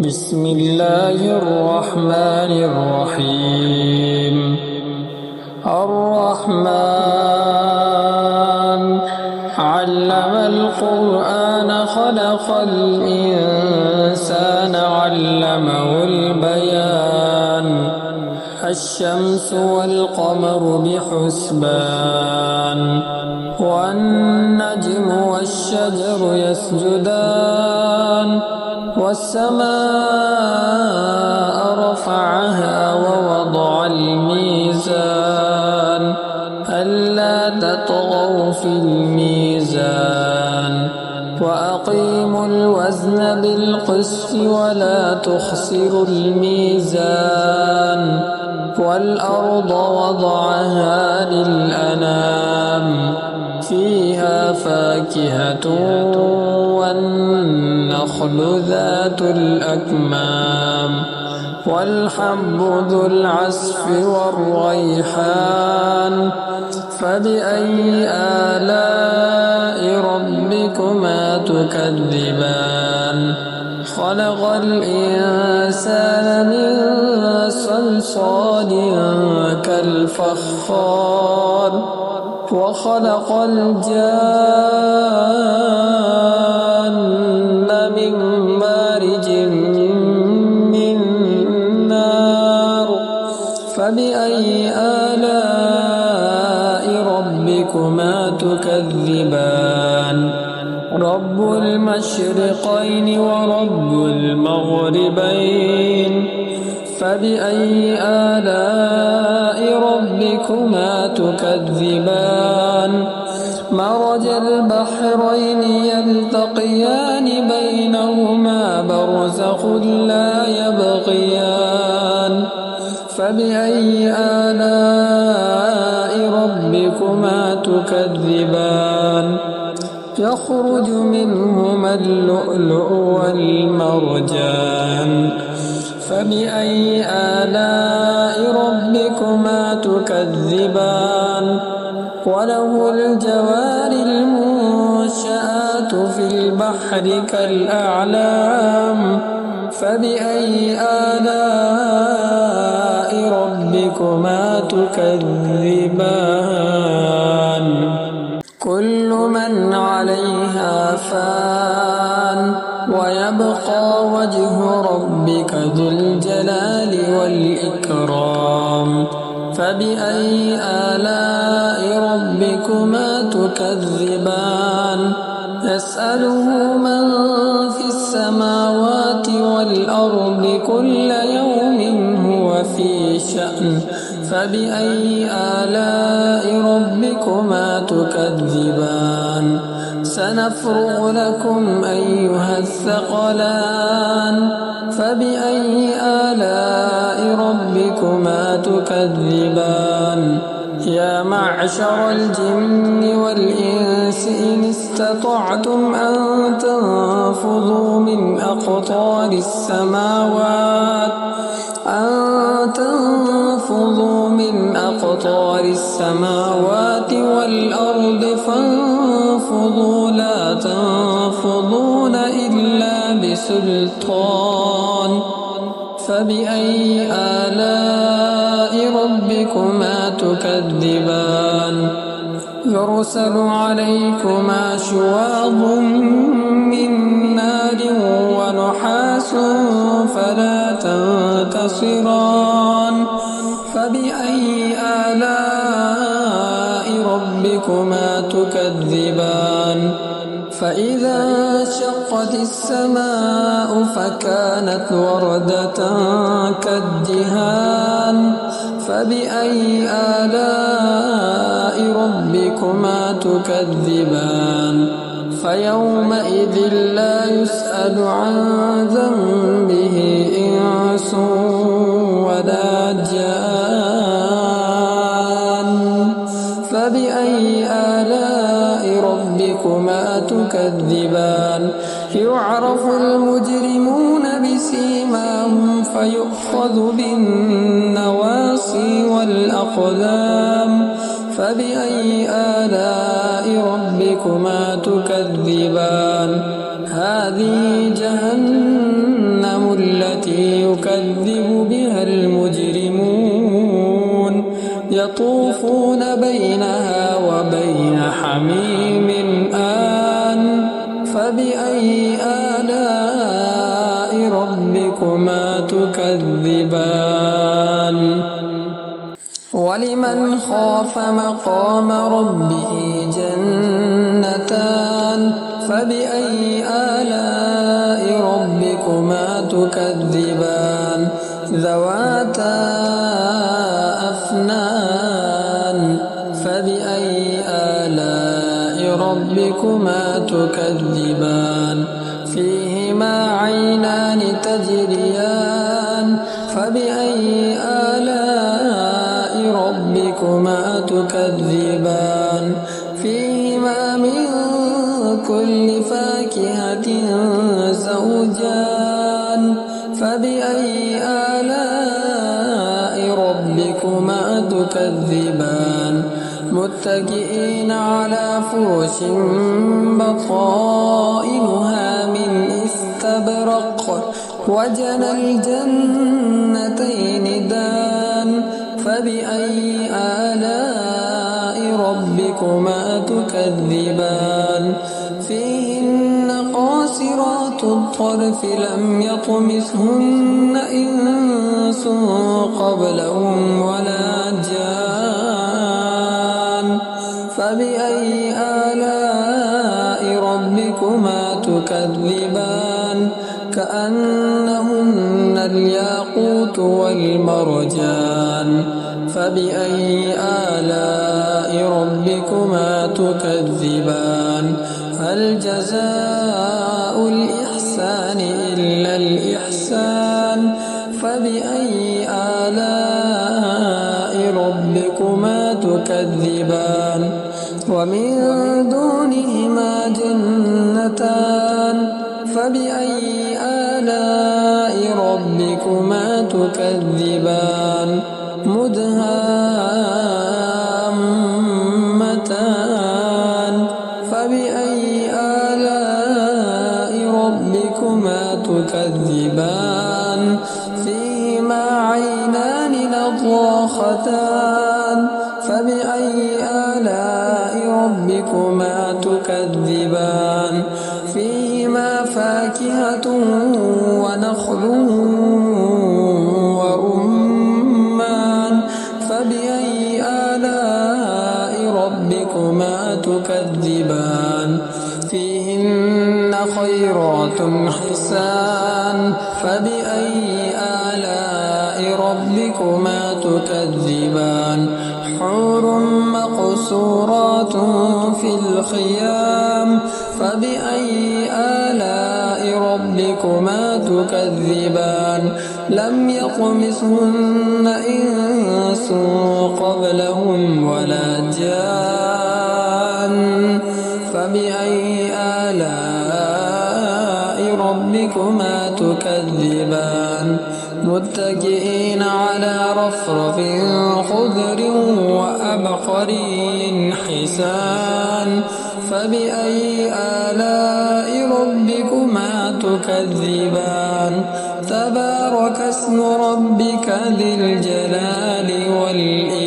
بسم الله الرحمن الرحيم. الرحمن علم القرآن خلق الإنسان علمه البيان. الشمس والقمر بحسبان والنجم والشجر يسجدان والسماء رفعها ووضع الميزان ألا تطغوا في الميزان وأقيموا الوزن بالقسط ولا تخسروا الميزان والأرض وضعها للأنام فيها فاكهة والنخل ذات الأكمام والحب ذو العصف والريحان فبأي آلاء ربكما تكذبان. خلق الإنسان من صلصال كالفخار وخلق الجان من مارج من نار فبأي آلاء ربكما تكذبان. رب المشرقين ورب المغربين فبأي آلاء ربكما تكذبان. مرج البحرين يلتقيان بينهما برزخ لا يبغيان فبأي آلاء ربكما تكذبان. يخرج منهما اللؤلؤ والمرجان فبأي آلاء ربكما تكذبان. وله الجوار المنشآت في البحر كالأعلام فبأي آلاء ربكما تكذبان. كل من عليها فان ويبقى وجه ربك ذو الجلال والإكرام فبأي آلاء ربكما تكذبان. يسأله من في السماوات والأرض كل يوم هو في شأن فبأي آلاء ربكما تكذبان. سنفرغ لكم أيها الثقلان فبأي آلاء ربكما تكذبان. يا معشر الجن والإنس إن استطعتم أن تنفذوا من أقطار السماوات والأرض فانفذوا لا تنفذون إلا بسلطان فبأي آلاء ربكما تكذبان. يرسل عليكما شواظ من نار ونحاس فلا تنتصران فبأي آلاء ربكما تكذبان. فإذا انشقت السماء فكانت وردة كالدهان فبأي آلاء ربكما تكذبان. فيومئذ لا يسأل عن ذنبه إنس ولا جان فبأي آلاء ربكما تكذبان. يعرف المجرمون بسيماهم فيؤخذ بالنواصي والأقدام فبأي آلاء ربكما تكذبان. هذه جهنم يطوفون بينها وبين حميم آن فبأي آلاء ربكما تكذبان ولمن خاف مقام ربه جنتان فبأي آلاء ربكما تكذبان ذواتا أفنان فبأي آلاء ربكما تكذبان فيهما عينان تجريان فبأي آلاء ربكما تكذبان فيهما من كل فاكهة زوجان فبأي آلاء ربكما تكذبان متكئين على فرش بطائنها من استبرق وجنى الجنتين دان فبأي آلاء ربكما تكذبان فيهن قاصرات الطرف لم يطمثهن إنس قبلهم ولا جان فبأي آلاء ربكما تكذبان كأنهن الياقوت والمرجان فبأي آلاء ربكما تكذبان هل جزاء الإحسان إلا الإحسان فبأي آلاء ربكما تكذبان ومن دونهما جنتان فبأي آلاء ربكما تكذبان مدهامتان فبأي آلاء ربكما تكذبان فيهما عينان نضاختان فبأي آلاء ربكما تكذبان فيهما فاكهة ونخل ورمان فبأي آلاء ربكما تكذبان فيهن خيرات حسان فبأي آلاء ربكما تكذبان حور مقصورات في الخيام فبأي آلاء ربكما تكذبان لم يطمثهن إنس قبلهم ولا جان فبأي آلاء ربكما تكذبان متكئين على رفرف خضر وأبقري حسان فبأي آلاء ربكما تكذبان تبارك اسم ربك ذي الجلال والإكرام